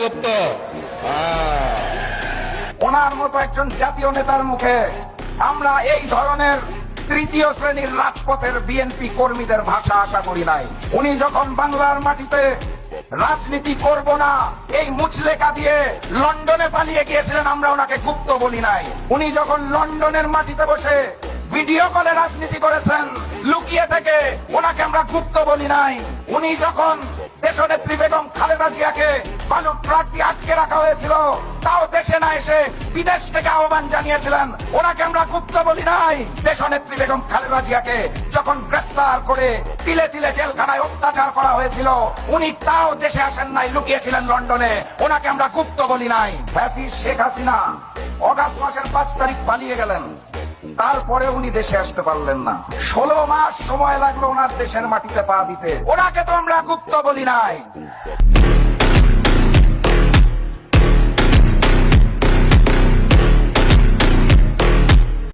গুপ্ত। ওনার মতো একজন জাতীয় নেতার মুখে আমরা এই ধরনের তৃতীয় শ্রেণীর রাজপথের বিএনপি কর্মীদের ভাষা আশা করি নাই। উনি যখন বাংলার মাটিতে রাজনীতি করব না এই মুচলেকা দিয়ে লন্ডনে পালিয়ে গিয়েছিলেন, আমরা ওনাকে গুপ্ত বলি নাই। উনি যখন লন্ডনের মাটিতে বসে ভিডিও কলে রাজনীতি করেছেন লুকিয়ে থেকে, ওনাকে আমরা গুপ্ত বলি নাই। উনি যখন দেশনেত্রী বেগম খালেদা জিয়াকে বালুর ট্রাক দিয়ে আটকে রাখা হয়েছিল, তাও দেশে না এসে বিদেশ থেকে আহ্বান জানিয়েছিলেন, ওনাকে আমরা গুপ্ত বলি নাই। দেশনেত্রী বেগম খালেদা জিয়াকে যখন গ্রেফতার করে তিলে তিলে জেলখানায় অত্যাচার করা হয়েছিল, উনি তাও দেশে আসেন নাই, লুকিয়েছিলেন লন্ডনে, ওনাকে আমরা গুপ্ত বলি নাই। ফ্যাসিস্ট শেখ হাসিনা অগাস্ট মাসের 5 তারিখ পালিয়ে গেলেন, তারপরে উনি দেশে আসতে পারলেন না। 16 মাস সময় লাগলো ওনার দেশের মাটিতে পা দিতে, ওনাকে তো আমরা গুপ্ত বলি নাই।